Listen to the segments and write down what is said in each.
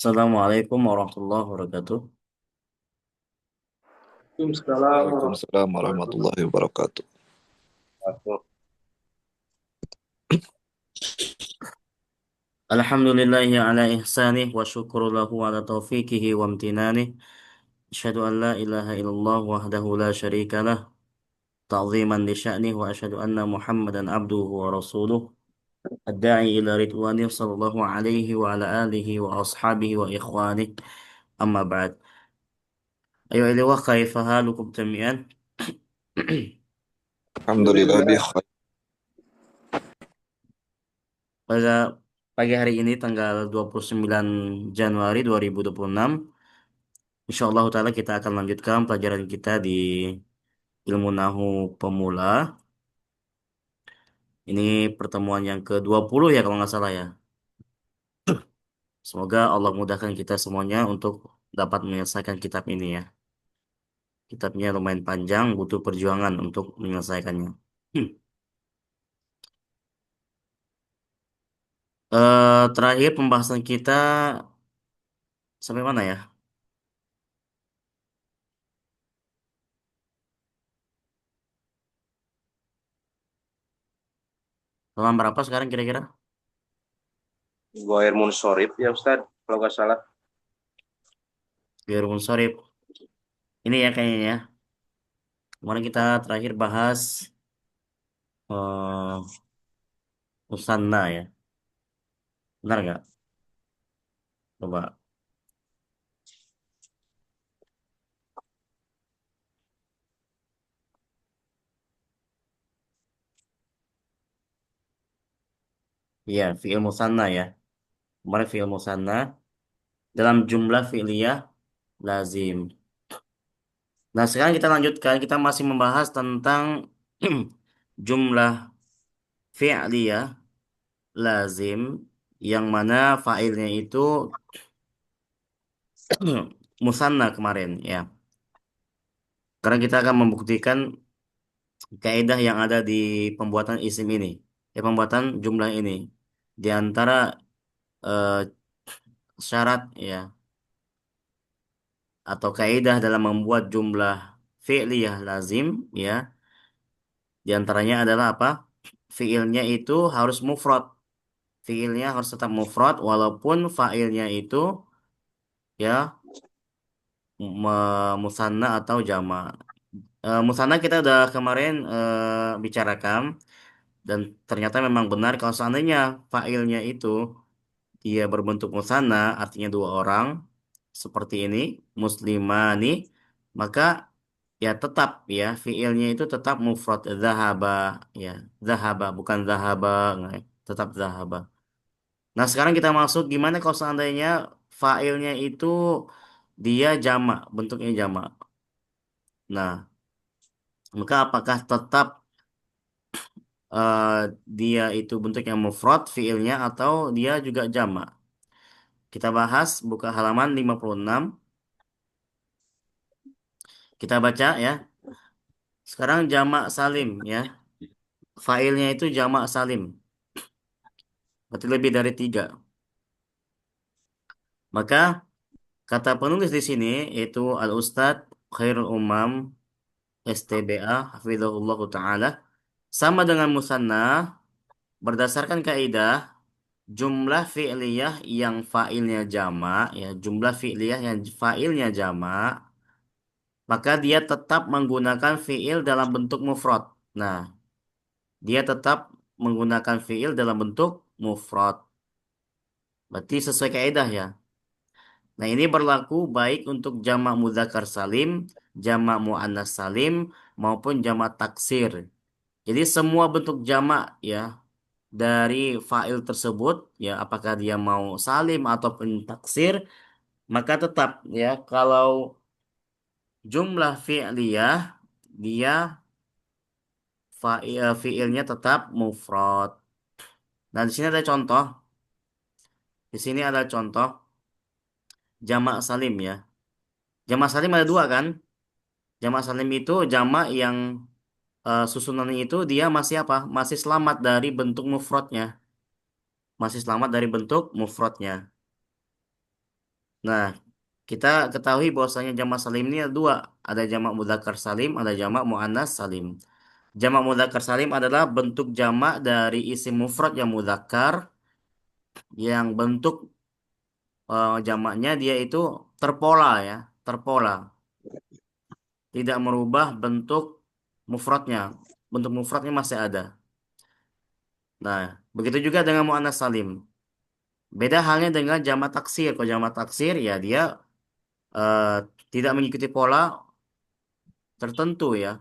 Assalamualaikum warahmatullahi wabarakatuh. Waalaikumsalam Waalaikumsalam warahmatullahi warahmatullahi wabarakatuh. wabarakatuh. Alhamdulillahi ala ihsanih wa syukru lahu ala taufiqihi wa amtinanih. Asyhadu an la ilaha illallah wahdahu la syarika lah ta'ziman li sya'nih wa asyhadu anna Muhammadan abduhu wa rasuluh ad-da'i ila ridwanih sallallahu alaihi wa ala alihi wa ashabihi wa ikhwanih. Amma ba'd. Ayo ilawah kaifa halukum jami'an? Alhamdulillah bi Alhamdulillah. khair. Pada pagi hari ini tanggal 29 Januari 2026, insyaallah taala kita akan lanjutkan pelajaran kita di ilmu nahu pemula. Ini pertemuan yang ke-20 ya kalau nggak salah ya. Semoga Allah mudahkan kita semuanya untuk dapat menyelesaikan kitab ini ya. Kitabnya lumayan panjang, butuh perjuangan untuk menyelesaikannya. Hmm. Terakhir pembahasan kita sampai mana ya? Halaman berapa sekarang kira-kira? Ghair Munsorib ya Ustaz, kalau nggak salah. Biar Sorib. Ini ya kayaknya ya. Kemarin kita terakhir bahas eh Musanna ya. Benar nggak? Coba. Iya, fi'il musanna ya. Kemarin fi'il musanna dalam jumlah fi'liyah lazim. Nah, sekarang kita lanjutkan. Kita masih membahas tentang jumlah fi'liyah lazim yang mana fa'ilnya itu musanna kemarin ya. Karena kita akan membuktikan kaidah yang ada di pembuatan isim ini, pembuatan jumlah ini. Di antara eh, syarat ya atau kaidah dalam membuat jumlah fi'liyah lazim ya, di antaranya adalah apa? Fiilnya itu harus mufrad. Fiilnya harus tetap mufrad walaupun fa'ilnya itu ya musanna atau jama. Musanna kita udah kemarin bicarakan dan ternyata memang benar kalau seandainya fa'ilnya itu dia berbentuk musanna artinya dua orang seperti ini muslimani, maka ya tetap ya fiilnya itu tetap mufrad zahaba ya, zahaba bukan zahaba, nggak ya. Tetap zahaba. Nah sekarang kita masuk gimana kalau seandainya failnya itu dia jamak, bentuknya jamak. Nah, maka apakah tetap eh, dia itu bentuknya mufrad fiilnya atau dia juga jamak? Kita bahas buka halaman 56. Kita baca ya. Sekarang jamak salim ya. Failnya itu jamak salim. Berarti lebih dari tiga. Maka kata penulis di sini yaitu Al-Ustadz Khairul Umam STBA Hafizahullah Ta'ala sama dengan musanna berdasarkan kaidah jumlah fi'liyah yang fa'ilnya jamak ya, jumlah fi'liyah yang fa'ilnya jamak, maka dia tetap menggunakan fi'il dalam bentuk mufrad. Nah, dia tetap menggunakan fi'il dalam bentuk mufrad. Berarti sesuai kaidah ya. Nah, ini berlaku baik untuk jamak mudzakkar salim, jamak muannas salim, maupun jamak taksir. Jadi semua bentuk jamak ya dari fa'il tersebut ya apakah dia mau salim ataupun taksir, maka tetap ya kalau jumlah fi'liyah dia fi'ilnya tetap mufrad. Nah, di sini ada contoh. Di sini ada contoh jamak salim ya. Jamak salim ada dua kan? Jamak salim itu jamak yang susunannya itu dia masih apa? Masih selamat dari bentuk mufradnya. Masih selamat dari bentuk mufradnya. Nah, kita ketahui bahwasanya jamak salim ini ada dua, ada jamak mudzakkar salim, ada jamak muannas salim. Jamak mudzakkar salim adalah bentuk jamak dari isim mufrad yang mudzakkar yang bentuk jamaknya dia itu terpola ya, terpola, tidak merubah bentuk mufradnya. Bentuk mufradnya masih ada. Nah, begitu juga dengan muannas salim. Beda halnya dengan jamak taksir. Kalau jamak taksir ya dia eh, tidak mengikuti pola tertentu ya.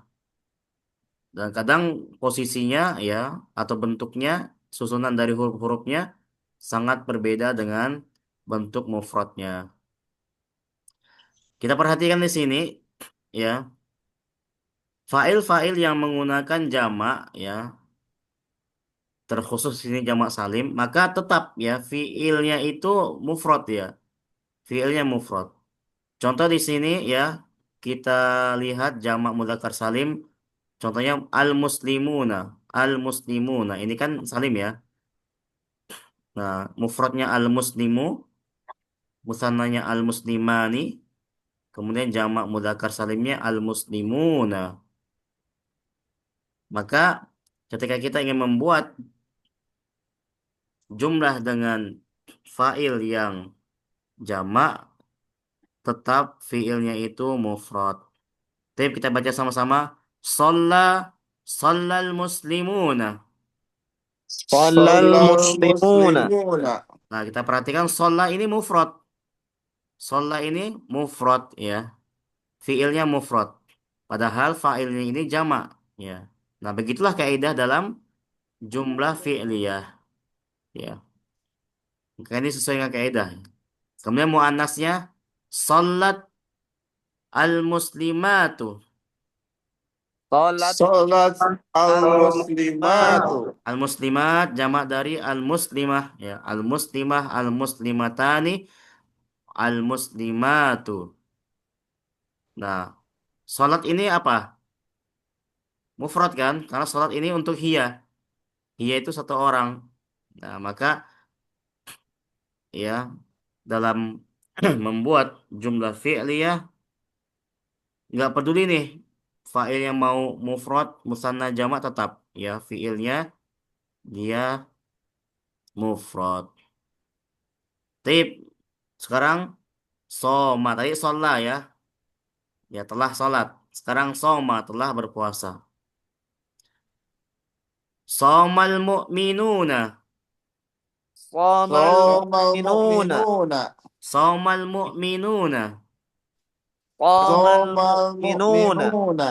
Dan kadang posisinya ya atau bentuknya susunan dari huruf-hurufnya sangat berbeda dengan bentuk mufradnya. Kita perhatikan di sini ya, fa'il-fa'il yang menggunakan jamak ya, terkhusus ini jamak salim, maka tetap ya fiilnya itu mufrad ya. Fiilnya mufrad. Contoh di sini ya, kita lihat jamak mudzakkar salim, contohnya al-muslimuna. Al-muslimuna ini kan salim ya. Nah, mufradnya al-muslimu, musannanya al-muslimani, kemudian jamak mudzakkar salimnya al-muslimuna. Maka ketika kita ingin membuat jumlah dengan fa'il yang jamak, tetap fiilnya itu mufrad. Tapi kita baca sama-sama. Shalla, shallal muslimuna. Sholal Sholal muslimuna. muslimuna. Nah, kita perhatikan shalla ini mufrad. Shalla ini mufrad ya. Fiilnya mufrad. Padahal fa'ilnya ini jamak ya. Nah, begitulah kaidah dalam jumlah fi'liyah ya. Maka ini sesuai dengan kaidah. Kemudian muannasnya shallat al-muslimatu. Sholat Salat al-muslimatu. al-muslimatu. Al-muslimat jamak dari al-muslimah ya. Al-muslimah, al-muslimatani, al-muslimatu. Nah, salat ini apa? Mufrad kan? Karena salat ini untuk hiya. Hiya itu satu orang. Nah, maka ya dalam membuat jumlah fi'liyah nggak peduli nih fa'il yang mau mufrad, musanna, jamak tetap ya fi'ilnya dia mufrad. Tip. Sekarang soma tadi sholat ya. Ya telah sholat. Sekarang soma telah berpuasa. Somal mu'minuna. Shomal Somal mu'minuna. mu'minuna. Somal mu'minuna. Shomal Somal mu'minuna. mu'minuna.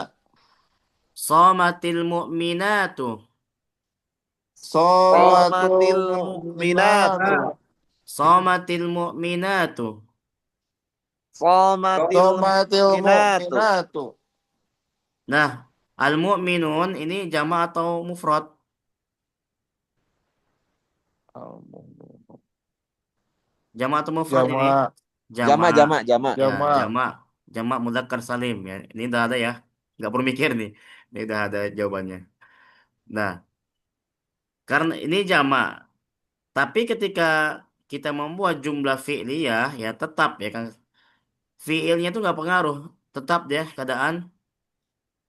Somatil mu'minatu. Somatul Shomatil mu'minatu. mu'minatu. Somatil mu'minatu. Shomatil Somatil mu'minatu. mu'minatu. Nah, al-mu'minun ini jamak atau mufrad? Jamak atau mufrad ini? Jama, Jamak, Jamak. jamak, jamak. Ya, jama. jamak. Jamak mudzakkar salim ya. Ini udah ada ya. Nggak perlu mikir nih. Ini udah ada jawabannya. Nah, karena ini jamak. Tapi ketika kita membuat jumlah fi'liyah ya tetap ya kan. Fi'ilnya itu nggak pengaruh. Tetap dia keadaan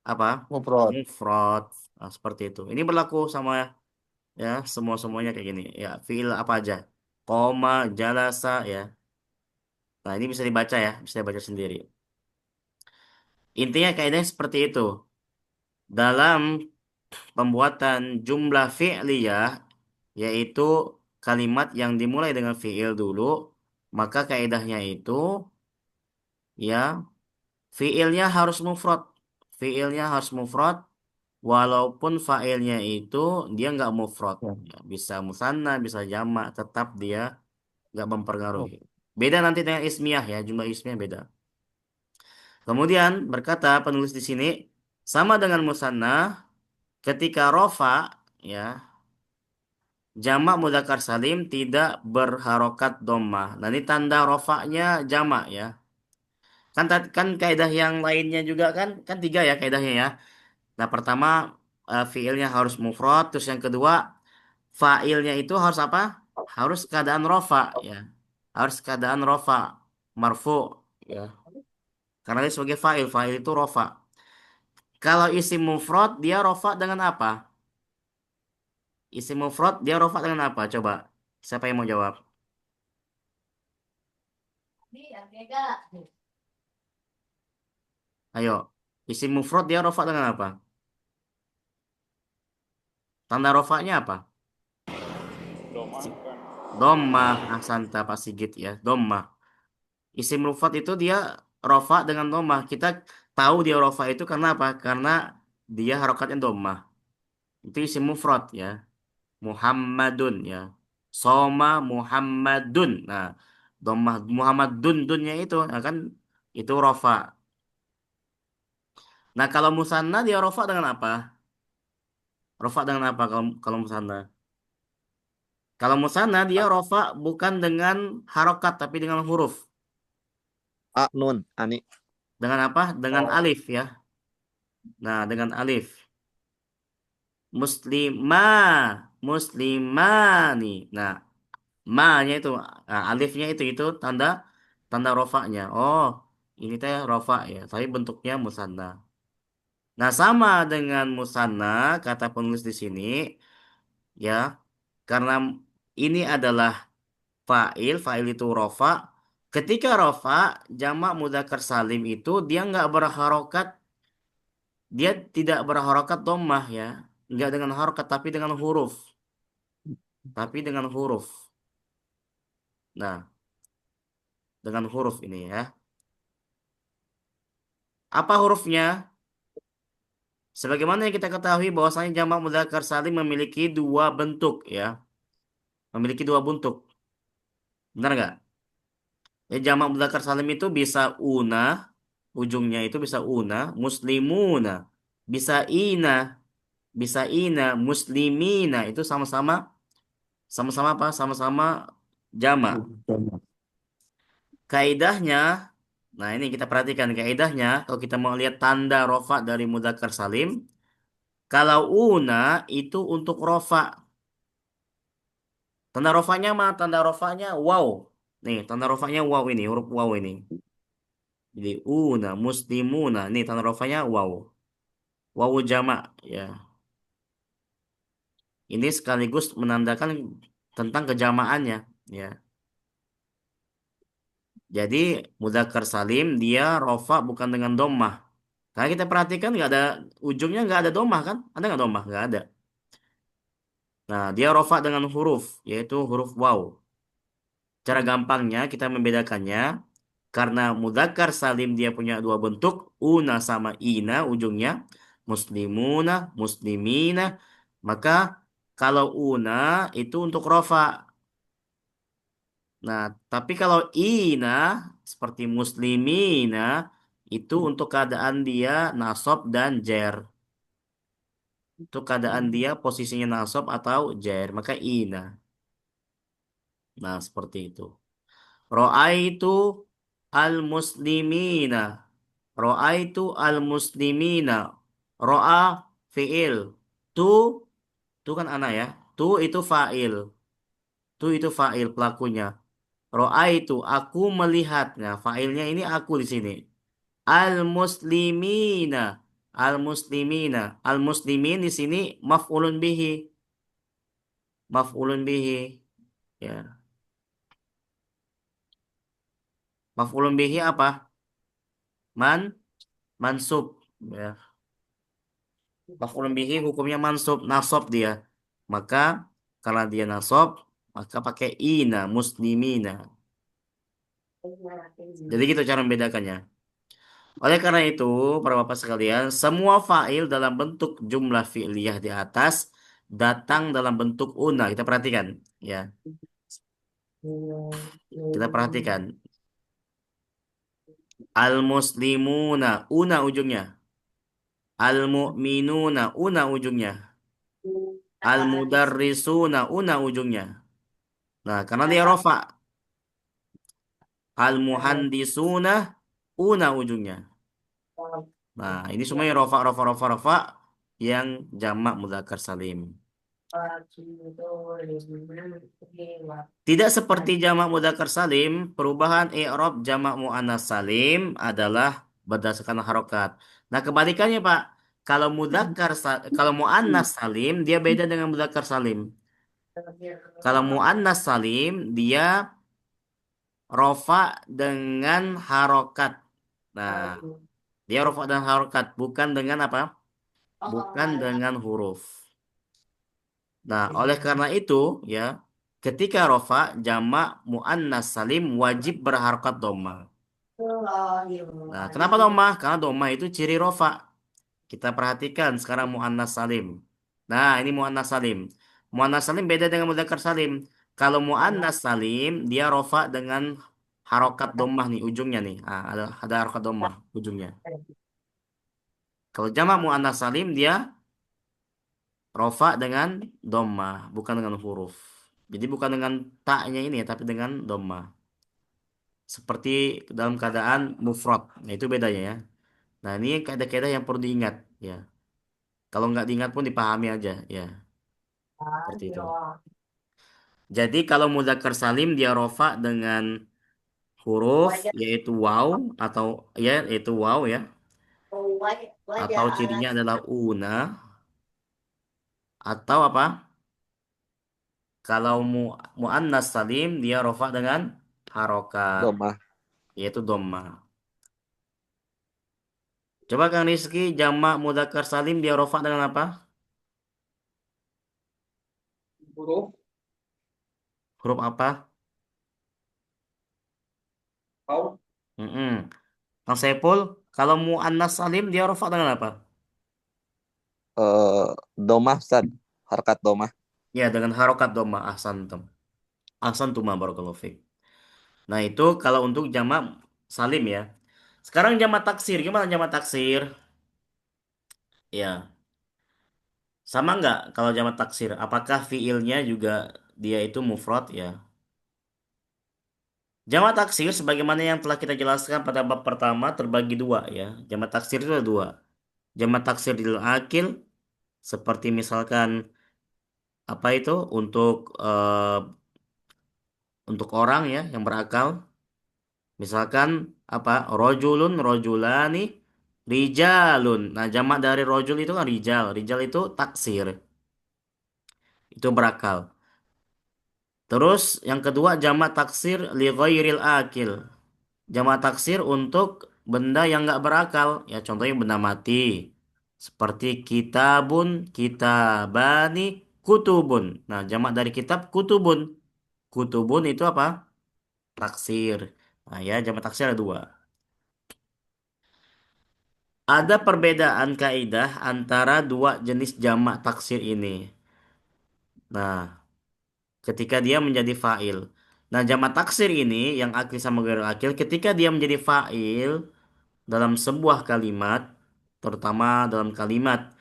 apa? Mufrad. Mufrad. Nah, seperti itu. Ini berlaku sama ya semua-semuanya kayak gini. Ya, fi'il apa aja. Koma, jalasa ya. Nah, ini bisa dibaca ya, bisa dibaca sendiri. Intinya kaidahnya seperti itu. Dalam pembuatan jumlah fi'liyah yaitu kalimat yang dimulai dengan fi'il dulu, maka kaidahnya itu ya fi'ilnya harus mufrad. Fi'ilnya harus mufrad walaupun fa'ilnya itu dia nggak mufrad. Ya. Ya, bisa musanna, bisa jamak, tetap dia nggak Oh, mempengaruhi. Beda nanti dengan ismiyah ya, jumlah ismiyah beda. Kemudian berkata penulis di sini sama dengan musanna ketika rofa ya jamak mudzakkar salim tidak berharokat dhammah. Nah, ini tanda rofaknya jamak ya. Kan kaidah yang lainnya juga kan tiga ya kaidahnya ya. Nah, pertama fiilnya harus mufrad, terus yang kedua fa'ilnya itu harus apa? Harus keadaan rofa ya. Harus keadaan rofa. marfu ya. Karena dia sebagai fa'il, fa'il itu rofa. Kalau isim mufrad dia rofa dengan apa? Isim mufrad dia rofa dengan apa? Coba. Siapa yang mau jawab? Ayo. Isim mufrad dia rofa dengan apa? Tanda rofanya apa? Dommah, ahsanta Pak Sigit ya, dommah. Isim mufrad itu dia rofa dengan dommah. Kita tahu dia rofa itu karena apa? Karena dia harokatnya dommah. Itu isim mufrad ya. Muhammadun ya. Soma Muhammadun. Nah, dommah Muhammadun dunnya itu nah kan itu rofa. Nah, kalau musanna dia rofa dengan apa? Rofa dengan apa kalau musanna? Kalau musanna dia rofa bukan dengan harokat tapi dengan huruf. A nun ani. Dengan apa? Dengan alif ya. Nah, dengan alif. Muslimah, muslimani. Nah, ma-nya itu, nah, alifnya itu tanda tanda rofaknya. Oh, ini teh rofa ya, tapi bentuknya musanna. Nah, sama dengan musanna kata penulis di sini ya, karena ini adalah fa'il, fa'il itu rofa. Ketika rofa, jamak mudzakkar salim itu dia nggak berharokat, dia tidak berharokat dhammah ya, nggak dengan harokat tapi dengan huruf, tapi dengan huruf. Nah, dengan huruf ini ya. Apa hurufnya? Sebagaimana yang kita ketahui bahwasanya jamak mudzakkar salim memiliki dua bentuk ya, memiliki dua bentuk. Benar nggak? Ya, jamak mudzakkar salim itu bisa una, ujungnya itu bisa una, muslimuna, bisa ina, bisa ina, muslimina itu sama-sama sama-sama apa? Sama-sama jamak. Kaidahnya, nah ini kita perhatikan kaidahnya. Kalau kita mau lihat tanda rofa dari mudzakkar salim, kalau una itu untuk rofa. Tanda rofanya mah tanda rofanya wow. Nih, tanda rofanya wow ini, huruf wow ini. Jadi una, muslimuna. Nih, tanda rofanya wow. Wow jamak ya. Ini sekaligus menandakan tentang kejamaannya ya. Jadi mudzakkar salim dia rofa bukan dengan dommah. Karena kita perhatikan nggak ada ujungnya nggak ada dommah kan? Ada nggak dommah? Nggak ada. Nah, dia rofa dengan huruf, yaitu huruf waw. Cara gampangnya kita membedakannya karena mudzakkar salim dia punya dua bentuk, una sama ina ujungnya, muslimuna, muslimina. Maka kalau una itu untuk rofa. Nah, tapi kalau ina seperti muslimina itu untuk keadaan dia nasab dan jer. Itu keadaan dia posisinya nasab atau jer, maka ina. Nah, seperti itu. Ro'aitu al-muslimina. Ro'aitu al-muslimina. Ro'a fi'il. Tu, tu kan anak ya. Tu itu fa'il. Tu itu fa'il pelakunya. Ro'aitu, aku melihatnya. Fa'ilnya ini aku di sini. Al-muslimina. Al-muslimina. Al-muslimin di sini maf'ulun bihi. Maf'ulun bihi. Ya. Maf'ulun bihi apa? Man, mansub. Ya. Maf'ulun bihi hukumnya mansub, nasab dia. Maka karena dia nasab, maka pakai ina, muslimina. Jadi gitu cara membedakannya. Oleh karena itu, para bapak sekalian, semua fa'il dalam bentuk jumlah fi'liyah di atas datang dalam bentuk una. Kita perhatikan, ya. Kita perhatikan. Al-muslimuna, una ujungnya. Al-mu'minuna, una ujungnya. Al-mudarrisuna, una ujungnya. Nah, karena dia rofa. Al-muhandisuna, una ujungnya. Nah, ini semuanya rofa, rofa, rofa, rofa yang jamak mudzakkar salim. Tidak seperti jamak mudzakkar salim, perubahan i'rab jamak muannats salim adalah berdasarkan harokat. Nah, kebalikannya, Pak. Kalau muannats salim dia beda dengan mudzakkar salim. Kalau muannats salim dia rofa dengan harokat. Nah, dia rofa dengan harokat, bukan dengan apa? Bukan dengan huruf. Nah, oleh karena itu, ya, ketika rofa jamak muannas salim wajib berharokat doma. Nah, kenapa doma? Karena doma itu ciri rofa. Kita perhatikan sekarang muannas salim. Nah, ini muannas salim. Muannas salim beda dengan mudzakkar salim. Kalau muannas salim dia rofa dengan harokat domah nih ujungnya nih. Ah, ada harokat domah ujungnya. Kalau jamak muannas salim dia rofa dengan domah, bukan dengan huruf. Jadi bukan dengan taknya ini ya, tapi dengan domah. Seperti dalam keadaan mufrad. Nah, itu bedanya ya. Nah, ini kaidah-kaidah yang perlu diingat ya. Kalau nggak diingat pun dipahami aja ya. Seperti itu. Jadi kalau mudzakkar salim dia rofa dengan huruf yaitu waw atau ya yaitu waw ya atau cirinya adalah una atau apa? Kalau muannas salim dia rofa dengan harokat Domah. yaitu dhamma. Coba Kang Rizky jamak mudzakkar salim dia rofa dengan apa? Huruf Huruf apa? kau Mm-mm. Kang Saiful, kalau muannas salim dia rofa dengan apa? Eh, domah Ustaz. Harkat domah. Ya dengan harokat dhamma ahsantum. Ahsantuma barakallahu fiik. Nah, itu kalau untuk jamak salim ya. Sekarang jamak taksir, gimana jamak taksir? Ya, sama nggak kalau jamak taksir? Apakah fiilnya juga dia itu mufrad ya? Jamak taksir sebagaimana yang telah kita jelaskan pada bab pertama terbagi dua ya. Jamak taksir itu ada dua. Jamak taksir lil akil seperti misalkan apa itu untuk orang ya yang berakal. Misalkan apa? Rojulun, rojulani, rijalun. Nah, jamak dari rojul itu kan rijal. Rijal itu taksir. Itu berakal. Terus yang kedua jamak taksir li ghairil akil. Jamak taksir untuk benda yang nggak berakal. Ya contohnya benda mati. Seperti kitabun, kitabani, kutubun. Nah, jamak dari kitab kutubun. Kutubun itu apa? Taksir. Nah, ya jamak taksir ada dua. Ada perbedaan kaidah antara dua jenis jamak taksir ini. Nah, ketika dia menjadi fa'il. Nah, jamak taksir ini yang akil sama gairul akil, ketika dia menjadi fa'il dalam sebuah kalimat, terutama dalam kalimat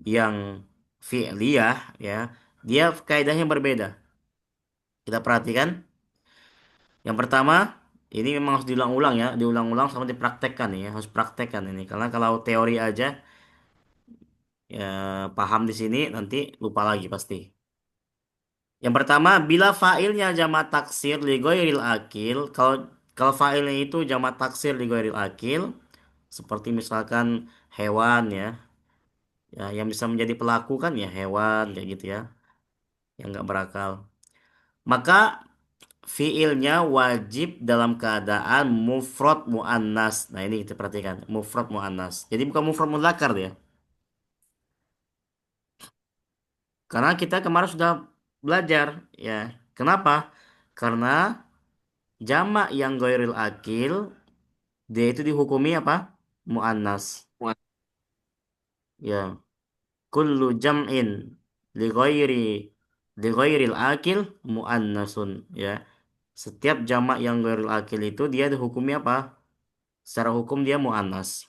yang fi'liyah, ya, dia kaidahnya berbeda. Kita perhatikan. Yang pertama, ini memang harus diulang-ulang ya, diulang-ulang sama dipraktekkan ya, harus praktekkan ini. Karena kalau teori aja ya paham di sini nanti lupa lagi pasti. Yang pertama, bila fa'ilnya jamak taksir li ghairil akil, kalau kalau fa'ilnya itu jamak taksir li ghairil akil, seperti misalkan hewan ya, ya yang bisa menjadi pelaku kan ya hewan kayak gitu ya, yang nggak berakal. Maka fi'ilnya wajib dalam keadaan mufrad muannas. Nah, ini kita perhatikan, mufrad muannas. Jadi bukan mufrad mudzakkar ya. Karena kita kemarin sudah belajar ya. Kenapa? Karena jamak yang ghairil akil dia itu dihukumi apa? Muannas. Ya, kullu jam'in li ghairi li ghairil akil muannasun ya. Setiap jamak yang ghairil akil itu dia dihukumi apa? Secara hukum dia muannas.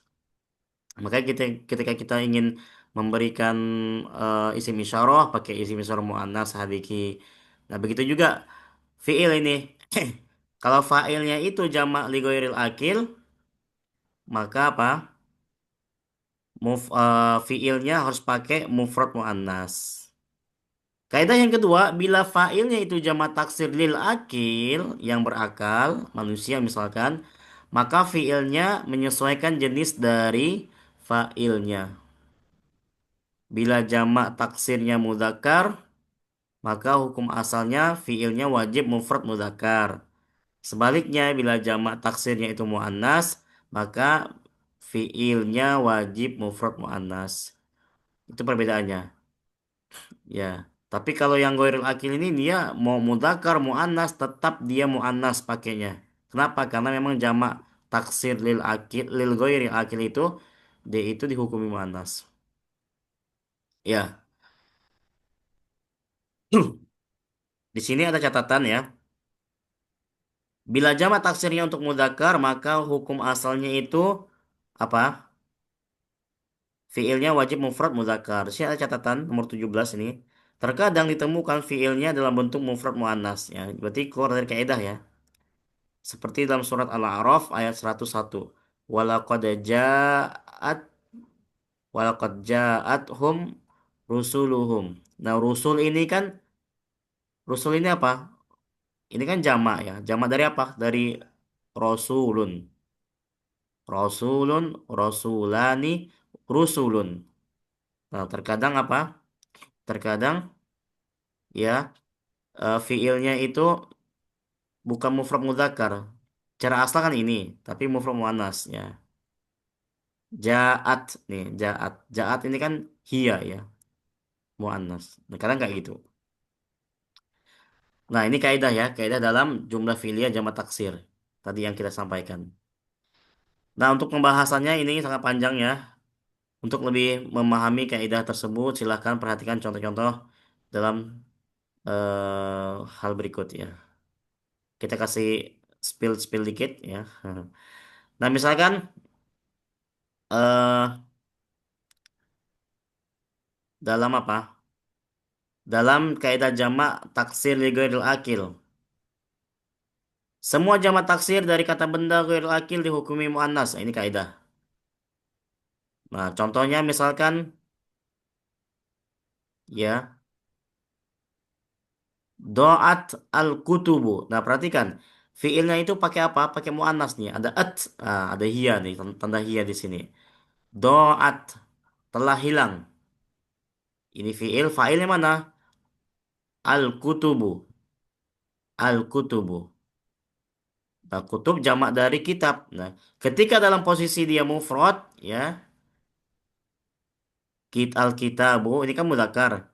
Makanya ketika kita ingin memberikan isim isyarah pakai isim isyarah muannas hadiki. Nah, begitu juga fiil ini. Kalau fa'ilnya itu jamak li ghairil akil, maka apa? Fiilnya harus pakai mufrad muannas. Kaidah yang kedua, bila fa'ilnya itu jamak taksir lil akil yang berakal, manusia misalkan, maka fi'ilnya menyesuaikan jenis dari fa'ilnya. Bila jamak taksirnya mudzakkar, maka hukum asalnya fi'ilnya wajib mufrad mudzakkar. Sebaliknya, bila jamak taksirnya itu muannas, maka fiilnya wajib mufrad muannas. Itu perbedaannya. Ya. Tapi kalau yang ghairil akil ini dia mau mudzakkar muannas tetap dia muannas pakainya. Kenapa? Karena memang jamak taksir lil akil lil ghairil akil itu dia itu dihukumi muannas. Ya. Di sini ada catatan ya. Bila jamak taksirnya untuk mudzakkar, maka hukum asalnya itu apa? Fiilnya wajib mufrad mudzakkar. Sini ada catatan nomor 17 ini. Terkadang ditemukan fiilnya dalam bentuk mufrad muannas ya. Berarti keluar dari kaidah ya. Seperti dalam surat Al-A'raf ayat 101. Walaqad ja'at walaqad ja'athum rusuluhum. Nah, rusul ini apa? Ini kan jamak ya. Jamak dari apa? Dari rasulun. Rasulun, rasulani, rusulun. Nah, terkadang apa? Terkadang ya fiilnya itu bukan mufrad mudzakkar. Cara asal kan ini, tapi mufrad muannas ya. Ja'at nih, ja'at. Ja'at ini kan hiya ya, muannas. Nah, kadang kayak gitu. Nah, ini kaidah ya, kaidah dalam jumlah fi'liyah jamak taksir. Tadi yang kita sampaikan. Nah, untuk pembahasannya ini sangat panjang ya. Untuk lebih memahami kaidah tersebut, silahkan perhatikan contoh-contoh dalam hal berikut ya. Kita kasih spill dikit ya. Nah, misalkan eh dalam apa? Dalam kaidah jamak taksir li ghairil akil. Semua jamak taksir dari kata benda ghairil akil dihukumi muannas. Nah, ini kaidah. Nah, contohnya misalkan ya, doat al-kutubu. Nah, perhatikan. Fiilnya itu pakai apa? Pakai muannas nih. Ada at, ada hiya nih, tanda hiya di sini. Doat telah hilang. Ini fiil, failnya mana? Al-kutubu. Al-kutubu. Nah, kutub jamak dari kitab. Nah, ketika dalam posisi dia mufrad, ya, al-kitabu, ini kan mudzakkar.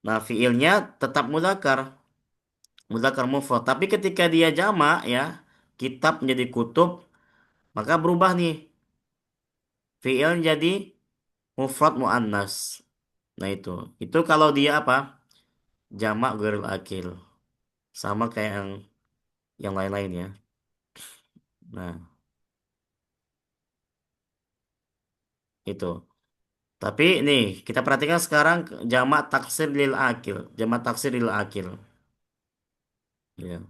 Nah, fiilnya tetap mudzakkar, mudzakkar mufrad. Tapi ketika dia jamak, ya, kitab menjadi kutub, maka berubah nih. Fiil jadi mufrad muannas. Nah, itu kalau dia apa? Jamak ghairil akil. Sama kayak yang lain-lain ya. Nah, itu. Tapi nih, kita perhatikan sekarang jamak taksir lil akil. Jamak taksir lil akil. Ya.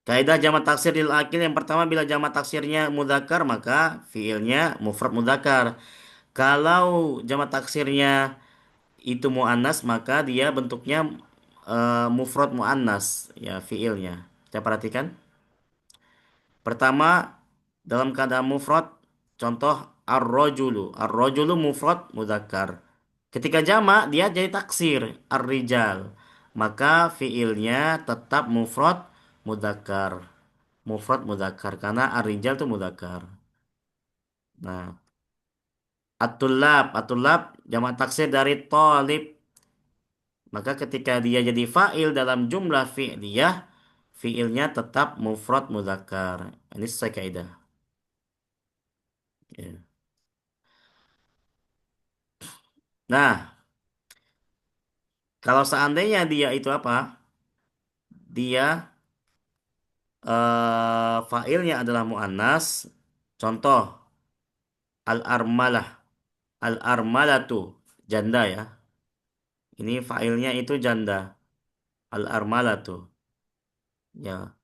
Kaidah jamak taksir lil akil yang pertama bila jamak taksirnya mudzakkar maka fiilnya mufrad mudzakkar. Kalau jamak taksirnya itu muannas maka dia bentuknya mufrad muannas ya fiilnya. Kita perhatikan. Pertama dalam keadaan mufrad contoh ar-rajulu. Ar-rajulu mufrad mudzakkar. Ketika jamak dia jadi taksir ar-rijal. Maka fiilnya tetap mufrad mudzakkar. Mufrad mudzakkar karena ar-rijal itu mudzakkar. Nah, at-tullab jamak taksir dari thalib. Maka ketika dia jadi fa'il dalam jumlah fi'liyah, fi'ilnya tetap mufrad mudzakkar. Ini sesuai kaidah. Ya. Nah, kalau seandainya dia itu apa? Dia fa'ilnya adalah mu'annas. Contoh, al-armalah. Al-armalatu, janda ya. Ini fa'ilnya itu janda. Al-armalatu. Ya,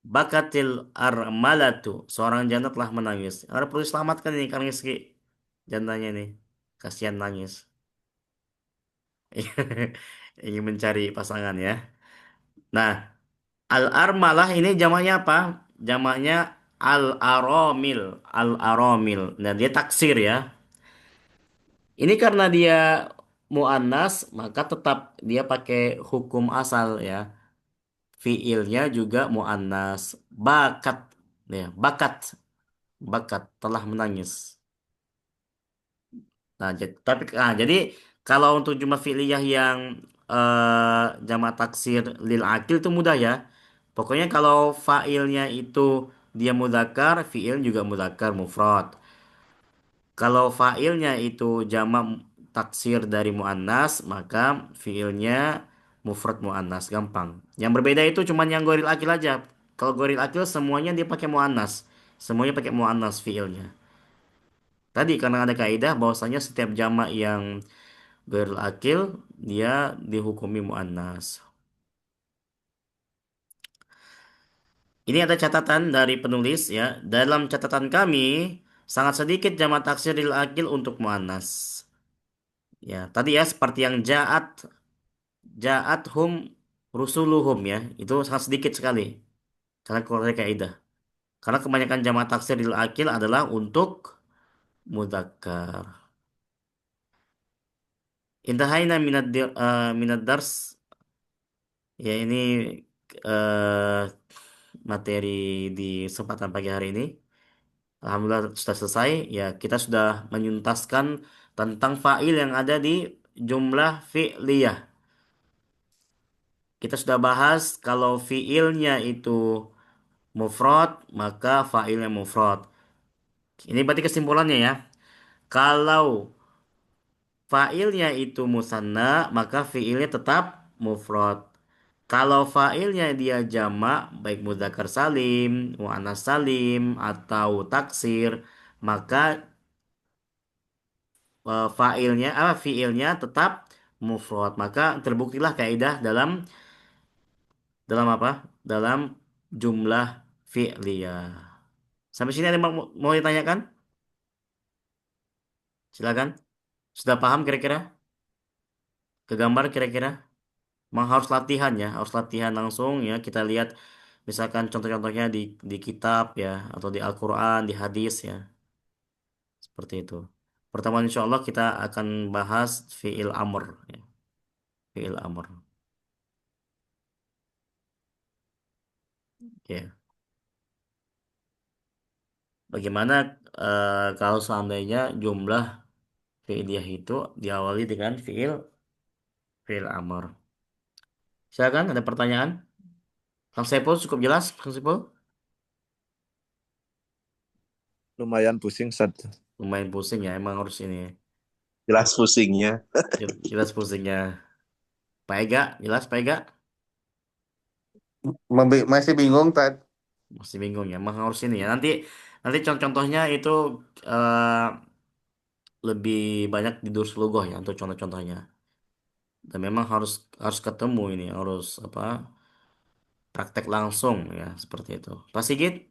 bakatil armalatu. Seorang janda telah menangis. Harus perlu diselamatkan ini karena rezeki. Jangan nanya nih. Kasihan nangis. Ingin mencari pasangan ya. Nah, al-armalah ini jamaknya apa? Jamaknya al-aramil. Al-aramil. Nah, dia taksir ya. Ini karena dia muannas, maka tetap dia pakai hukum asal ya. Fiilnya juga muannas. Bakat. Ya, bakat. Bakat telah menangis. Nah, jadi kalau untuk jumlah fi'liyah yang jamak taksir lil akil itu mudah ya. Pokoknya kalau fa'ilnya itu dia mudzakkar, fi'il juga mudzakkar mufrad. Kalau fa'ilnya itu jamak taksir dari muannas, maka fi'ilnya mufrad muannas, gampang. Yang berbeda itu cuman yang goril akil aja. Kalau goril akil semuanya dia pakai muannas. Semuanya pakai muannas fi'ilnya. Tadi karena ada kaidah bahwasanya setiap jamak yang ghairul akil dia dihukumi muannas. Ini ada catatan dari penulis ya. Dalam catatan kami sangat sedikit jamak taksir lil akil untuk muannas. Ya, tadi ya seperti yang ja'at hum rusuluhum ya. Itu sangat sedikit sekali. Karena keluar dari kaidah. Karena kebanyakan jamak taksir lil akil adalah untuk mudzakkar. Intahaina minad dars. Ya ini eh, materi di kesempatan pagi hari ini. Alhamdulillah sudah selesai. Ya, kita sudah menyuntaskan tentang fa'il yang ada di jumlah fi'liyah. Kita sudah bahas kalau fi'ilnya itu mufrad, maka fa'ilnya mufrad. Ini berarti kesimpulannya ya. Kalau fa'ilnya itu musanna, maka fi'ilnya tetap mufrad. Kalau fa'ilnya dia jamak, baik mudzakkar salim, muannas salim, atau taksir, maka fi'ilnya tetap mufrad. Maka terbuktilah kaidah dalam apa? Dalam jumlah fi'liyah. Sampai sini ada yang mau ditanyakan? Silakan. Sudah paham kira-kira? Kegambar kira-kira? Memang harus latihan ya, harus latihan langsung ya. Kita lihat misalkan contoh-contohnya di kitab ya, atau di Al-Quran, di hadis ya, seperti itu. Pertama insya Allah kita akan bahas fi'il amr ya, fi'il amr. Ya, bagaimana kalau seandainya jumlah fi'liyah itu diawali dengan fi'il amr. Silakan ada pertanyaan? Kang Sepul cukup jelas, Kang Sepul? Lumayan pusing, Ustaz. Lumayan pusing ya, emang harus ini. Jelas pusingnya. Jelas pusingnya. Pak Ega, jelas Pak Ega? Masih bingung, Tad. Masih bingung ya, emang harus ini ya. Nanti nanti contoh-contohnya itu eh, lebih banyak di Durus Lugoh ya untuk contoh-contohnya. Dan memang harus harus ketemu ini, harus apa? Praktek langsung ya seperti itu. Pak Sigit,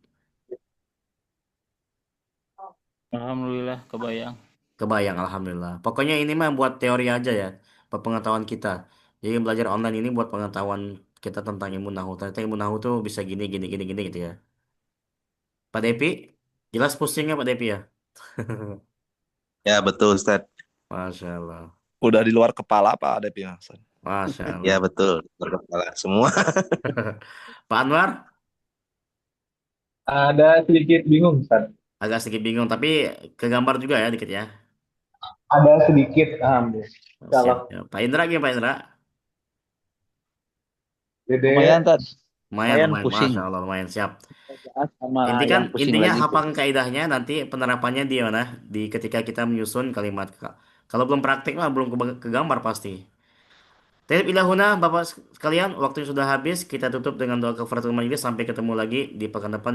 Alhamdulillah kebayang. kebayang alhamdulillah. Pokoknya ini mah buat teori aja ya, buat pengetahuan kita. Jadi belajar online ini buat pengetahuan kita tentang ilmu nahu. Ternyata ilmu nahu tuh bisa gini gini gini gini gitu ya. Pak Depi, jelas pusingnya Pak Depi ya. Ya betul, Ustaz. Masya Allah. Udah di luar kepala Pak Adep ya, Ustaz. Masya Ya Allah. betul, berkepala semua. Pak Anwar Ada sedikit bingung, Tad. agak sedikit bingung tapi kegambar juga ya dikit ya. Ada sedikit, alhamdulillah. Oh, siap, Insyaallah. ya. Pak Indra gimana Pak Indra? Dede, Lumayan Tad, Lumayan, lumayan lumayan. pusing. Masya Allah, lumayan siap. Sama yang pusing Intinya lagi tuh. hafalkan kaidahnya nanti penerapannya di mana? Di ketika kita menyusun kalimat. Kalau belum praktik mah belum kegambar pasti. Tayyib ilahuna Bapak sekalian, waktu sudah habis. Kita tutup dengan doa kafaratul majelis sampai ketemu lagi di pekan depan.